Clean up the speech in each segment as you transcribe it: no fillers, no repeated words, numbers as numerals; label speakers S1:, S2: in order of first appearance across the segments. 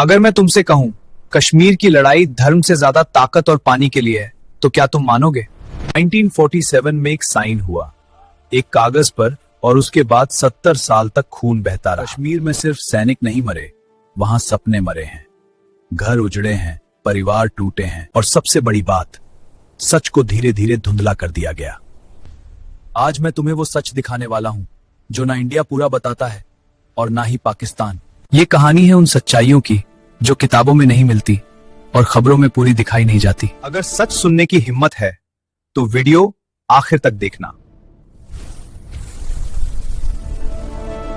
S1: अगर मैं तुमसे कहूं कश्मीर की लड़ाई धर्म से ज्यादा ताकत और पानी के लिए है, तो क्या तुम मानोगे? 1947 में एक साइन हुआ, एक कागज पर, और उसके बाद 70 साल तक खून बहता रहा। कश्मीर में सिर्फ सैनिक नहीं मरे, वहां सपने मरे हैं, घर उजड़े हैं, परिवार टूटे हैं, और सबसे बड़ी बात, सच को धीरे धीरे धुंधला कर दिया गया। आज मैं तुम्हें वो सच दिखाने वाला हूं जो ना इंडिया पूरा बताता है और ना ही पाकिस्तान। ये कहानी है उन सच्चाइयों की जो किताबों में नहीं मिलती और खबरों में पूरी दिखाई नहीं जाती। अगर सच सुनने की हिम्मत है तो वीडियो आखिर तक देखना।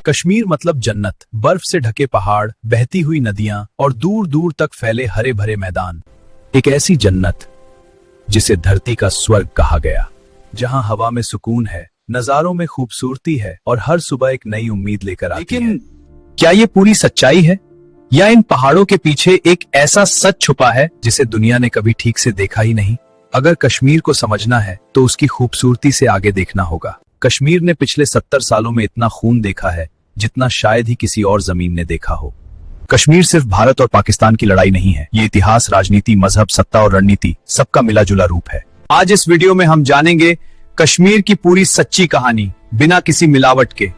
S1: कश्मीर मतलब जन्नत, बर्फ से ढके पहाड़, बहती हुई नदियां और दूर दूर तक फैले हरे भरे मैदान। एक ऐसी जन्नत जिसे धरती का स्वर्ग कहा गया, जहां हवा में सुकून है, नजारों में खूबसूरती है और हर सुबह एक नई उम्मीद लेकर आती है। लेकिन क्या ये पूरी सच्चाई है, या इन पहाड़ों के पीछे एक ऐसा सच छुपा है जिसे दुनिया ने कभी ठीक से देखा ही नहीं? अगर कश्मीर को समझना है तो उसकी खूबसूरती से आगे देखना होगा। कश्मीर ने पिछले 70 सालों में इतना खून देखा है जितना शायद ही किसी और जमीन ने देखा हो। कश्मीर सिर्फ भारत और पाकिस्तान की लड़ाई नहीं है, ये इतिहास, राजनीति, मजहब, सत्ता और रणनीति सबका मिला जुला रूप है। आज इस वीडियो में हम जानेंगे कश्मीर की पूरी सच्ची कहानी बिना किसी मिलावट के।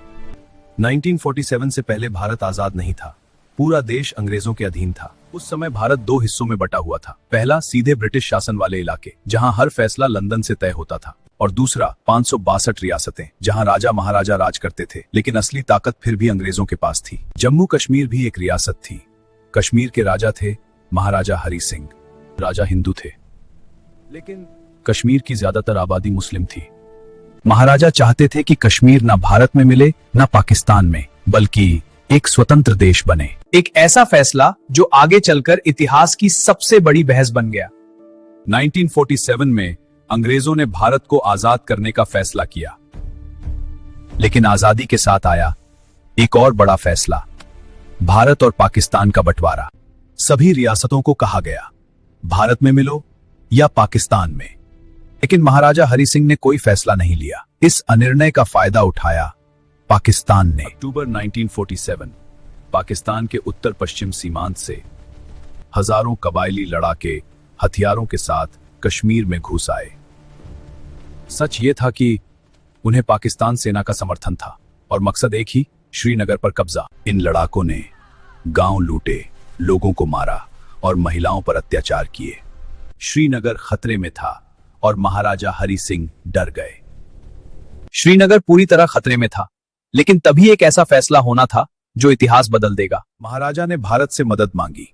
S1: 1947 से पहले भारत आजाद नहीं था, पूरा देश अंग्रेजों के अधीन था। उस समय भारत दो हिस्सों में बटा हुआ था। पहला सीधे ब्रिटिश शासन वाले इलाके, जहां हर फैसला लंदन से तय होता था, और दूसरा 562 रियासतें, जहां राजा महाराजा राज करते थे, लेकिन असली ताकत फिर भी अंग्रेजों के पास थी। जम्मू कश्मीर भी एक रियासत थी। कश्मीर के राजा थे महाराजा हरि सिंह। राजा हिंदू थे, लेकिन कश्मीर की ज्यादातर आबादी मुस्लिम थी। महाराजा चाहते थे कि कश्मीर ना भारत में मिले ना पाकिस्तान में, बल्कि एक स्वतंत्र देश बने। एक ऐसा फैसला जो आगे चलकर इतिहास की सबसे बड़ी बहस बन गया। 1947 में अंग्रेजों ने भारत को आजाद करने का फैसला किया, लेकिन आजादी के साथ आया एक और बड़ा फैसला, भारत और पाकिस्तान का बंटवारा। सभी रियासतों को कहा गया, भारत में मिलो या पाकिस्तान में। लेकिन महाराजा हरि सिंह ने कोई फैसला नहीं लिया। इस अनिर्णय का फायदा उठाया पाकिस्तान ने। अक्टूबर 1947 पाकिस्तान के उत्तर पश्चिम सीमांत से हजारों कबायली लड़ाके हथियारों के साथ कश्मीर में घुस आए। सच ये था कि उन्हें पाकिस्तान सेना का समर्थन था और मकसद एक ही, श्रीनगर पर कब्जा। इन लड़ाकों ने गांव लूटे, लोगों को मारा और महिलाओं पर अत्याचार किए। श्रीनगर खतरे में था और महाराजा हरि सिंह डर गए। श्रीनगर पूरी तरह खतरे में था, लेकिन तभी एक ऐसा फैसला होना था जो इतिहास बदल देगा। महाराजा ने भारत से मदद मांगी।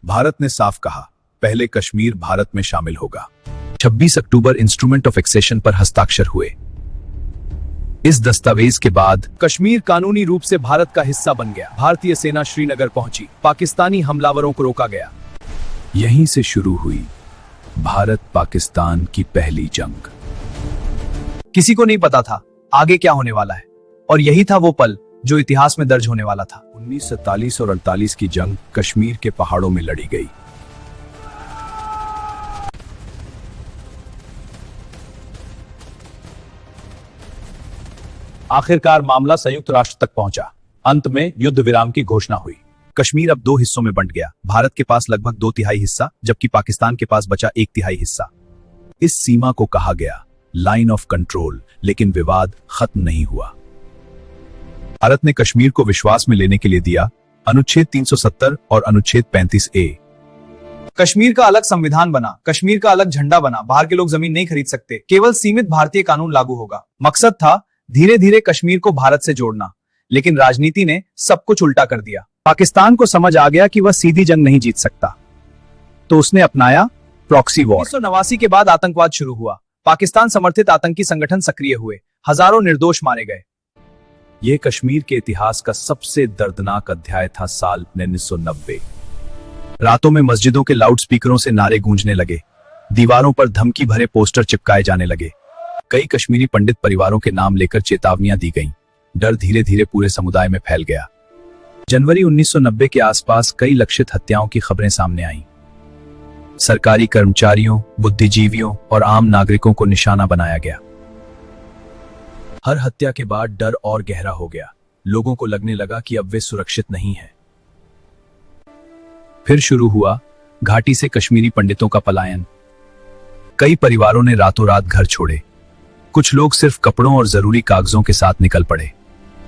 S1: भारत ने साफ कहा, पहले कश्मीर भारत में शामिल होगा। 26 अक्टूबर इंस्ट्रूमेंट ऑफ एक्सेशन पर हस्ताक्षर हुए। इस दस्तावेज के बाद कश्मीर कानूनी रूप से भारत का हिस्सा बन गया। भारतीय सेना श्रीनगर पहुंची, पाकिस्तानी हमलावरों को रोका गया। यहीं से शुरू हुई भारत पाकिस्तान की पहली जंग। किसी को नहीं पता था आगे क्या होने वाला है, और यही था वो पल जो इतिहास में दर्ज होने वाला था। 1947 और 48 की जंग कश्मीर के पहाड़ों में लड़ी गई। आखिरकार मामला संयुक्त राष्ट्र तक पहुंचा। अंत में युद्ध विराम की घोषणा हुई। कश्मीर अब दो हिस्सों में बंट गया। भारत के पास लगभग 2/3 हिस्सा, जबकि पाकिस्तान के पास बचा 1/3 हिस्सा। इस सीमा को कहा गया लाइन ऑफ कंट्रोल, लेकिन विवाद खत्म नहीं हुआ। भारत ने कश्मीर को विश्वास में लेने के लिए दिया अनुच्छेद 370 और अनुच्छेद 35A। कश्मीर का अलग संविधान बना, कश्मीर का अलग झंडा बना, बाहर के लोग जमीन नहीं खरीद सकते, केवल सीमित भारतीय कानून लागू होगा। मकसद था धीरे धीरे कश्मीर को भारत से जोड़ना, लेकिन राजनीति ने सब कुछ उल्टा कर दिया। पाकिस्तान को समझ आ गया कि वह सीधी जंग नहीं जीत सकता, तो उसने अपनाया प्रॉक्सी वॉर। 1989 के बाद आतंकवाद शुरू हुआ। पाकिस्तान समर्थित आतंकी संगठन सक्रिय हुए, हजारों निर्दोष मारे गए। यह कश्मीर के इतिहास का सबसे दर्दनाक अध्याय था। साल 1990 रातों में मस्जिदों के लाउड स्पीकरों से नारे गूंजने लगे, दीवारों पर धमकी भरे पोस्टर चिपकाए जाने लगे। कई कश्मीरी पंडित परिवारों के नाम लेकर चेतावनियां दी गईं। डर धीरे धीरे पूरे समुदाय में फैल गया। जनवरी 1990 के आसपास कई लक्षित हत्याओं की खबरें सामने आईं। सरकारी कर्मचारियों, बुद्धिजीवियों और आम नागरिकों को निशाना बनाया गया। हर हत्या के बाद डर और गहरा हो गया। लोगों को लगने लगा कि अब वे सुरक्षित नहीं हैं। फिर शुरू हुआ घाटी से कश्मीरी पंडितों का पलायन। कई परिवारों ने रातों रात घर छोड़े। कुछ लोग सिर्फ कपड़ों और जरूरी कागजों के साथ निकल पड़े।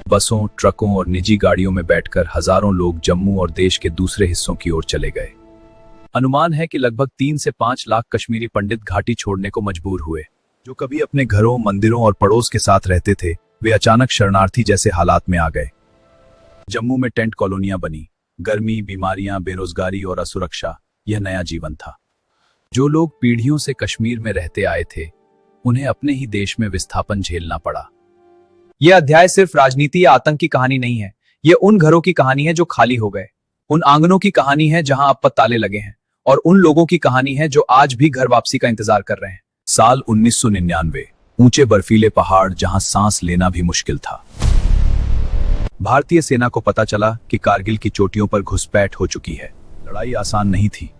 S1: बसों, ट्रकों और निजी गाड़ियों में बैठकर हजारों लोग जम्मू और देश के दूसरे हिस्सों की ओर चले गए। अनुमान है कि लगभग 3 से 5 लाख कश्मीरी पंडित घाटी छोड़ने को मजबूर हुए। जो कभी अपने घरों, मंदिरों और पड़ोस के साथ रहते थे, वे अचानक शरणार्थी जैसे हालात में आ गए। जम्मू में टेंट कॉलोनियां बनी। गर्मी, बीमारियां, बेरोजगारी और असुरक्षा, यह नया जीवन था। जो लोग पीढ़ियों से कश्मीर में रहते आए थे, उन्हें अपने ही देश में विस्थापन झेलना पड़ा।
S2: यह अध्याय सिर्फ राजनीति या आतंक की कहानी नहीं है। यह उन घरों की कहानी है जो खाली हो गए, उन आंगनों की कहानी है जहां अब ताले लगे हैं, और उन लोगों की कहानी है जो आज भी घर वापसी का इंतजार कर रहे हैं।
S1: साल 1999, ऊंचे बर्फीले पहाड़ जहां सांस लेना भी मुश्किल था। भारतीय सेना को पता चला कि कारगिल की चोटियों पर घुसपैठ हो चुकी है। लड़ाई आसान नहीं थी।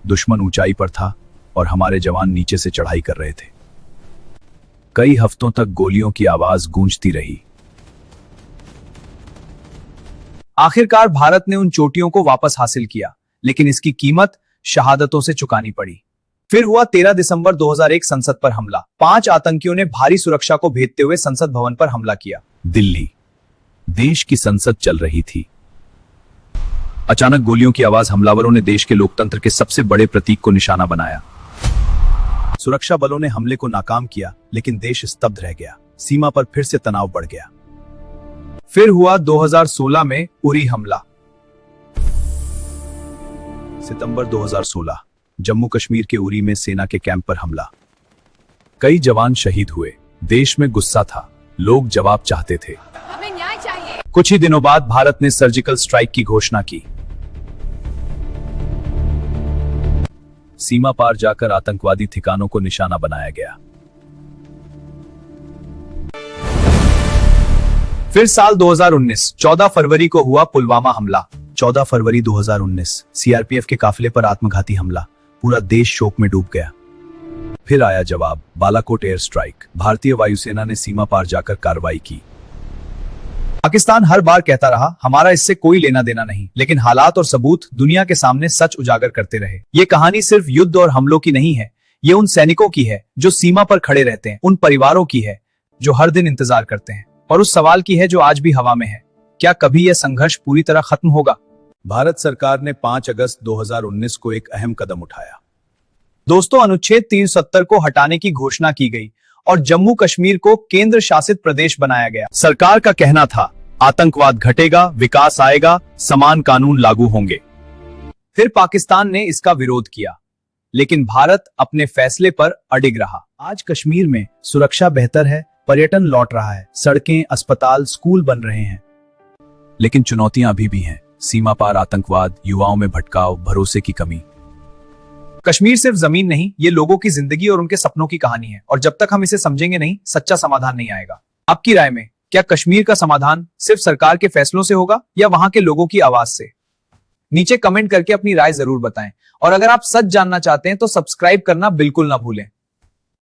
S1: दुश्मन ऊंचाई पर था और हमारे जवान नीचे से चढ़ाई कर रहे थे। कई हफ्तों तक गोलियों की आवाज गूंजती रही।
S2: आखिरकार भारत ने उन चोटियों को वापस हासिल किया, लेकिन इसकी कीमत शहादतों से चुकानी पड़ी। फिर हुआ 13 दिसंबर 2001 संसद पर हमला। 5 आतंकियों ने भारी सुरक्षा को भेदते हुए संसद भवन पर हमला किया।
S1: दिल्ली, देश की संसद चल रही थी। अचानक गोलियों की आवाज, हमलावरों ने देश के लोकतंत्र के सबसे बड़े प्रतीक को निशाना बनाया। सुरक्षा बलों ने हमले को नाकाम किया, लेकिन देश स्तब्ध रह गया। सीमा पर फिर से तनाव बढ़ गया।
S2: फिर हुआ 2016 में उरी हमला।
S1: सितंबर 2016, जम्मू कश्मीर के उरी में सेना के कैंप पर हमला। कई जवान शहीद हुए। देश में गुस्सा था। लोग जवाब चाहते थे।
S3: हमें न्याय चाहिए।
S1: कुछ ही दिनों बाद भारत ने सर्जिकल स्ट्राइक की घोषणा की। सीमा पार जाकर आतंकवादी ठिकानों को निशाना बनाया गया।
S2: फिर साल 2019, 14 फरवरी को हुआ पुलवामा हमला।
S1: 14 फरवरी 2019, सीआरपीएफ के काफिले पर आत्मघाती हमला। पूरा देश शोक में डूब गया। फिर आया जवाब, बालाकोट एयर स्ट्राइक। भारतीय वायुसेना ने सीमा पार जाकर कार्रवाई की।
S2: पाकिस्तान हर बार कहता रहा, हमारा इससे कोई लेना देना नहीं, लेकिन हालात और सबूत दुनिया के सामने सच उजागर करते रहे। ये कहानी सिर्फ युद्ध और हमलों की नहीं है, ये उन सैनिकों की है जो सीमा पर खड़े रहते हैं, उन परिवारों की है जो हर दिन इंतजार करते हैं, और उस सवाल की है जो आज भी हवा में है, क्या कभी यह संघर्ष पूरी तरह खत्म होगा?
S1: भारत सरकार ने 5 अगस्त 2019 को एक अहम कदम उठाया।
S2: दोस्तों, अनुच्छेद 370 को हटाने की घोषणा की गई और जम्मू कश्मीर को केंद्र शासित प्रदेश बनाया गया।
S1: सरकार का कहना था, आतंकवाद घटेगा, विकास आएगा, समान कानून लागू होंगे।
S2: फिर पाकिस्तान ने इसका विरोध किया, लेकिन भारत अपने फैसले पर अडिग रहा।
S1: आज कश्मीर में सुरक्षा बेहतर है, पर्यटन लौट रहा है, सड़कें, अस्पताल, स्कूल बन रहे हैं। लेकिन चुनौतियां अभी भी हैं। सीमा पार आतंकवाद, युवाओं में भटकाव, भरोसे की कमी।
S2: कश्मीर सिर्फ जमीन नहीं, ये लोगों की जिंदगी और उनके सपनों की कहानी है, और जब तक हम इसे समझेंगे नहीं, सच्चा समाधान नहीं आएगा। आपकी राय में क्या कश्मीर का समाधान सिर्फ सरकार के फैसलों से होगा या वहां के लोगों की आवाज से? नीचे कमेंट करके अपनी राय जरूर बताएं, और अगर आप सच जानना चाहते हैं तो सब्सक्राइब करना बिल्कुल ना भूलें।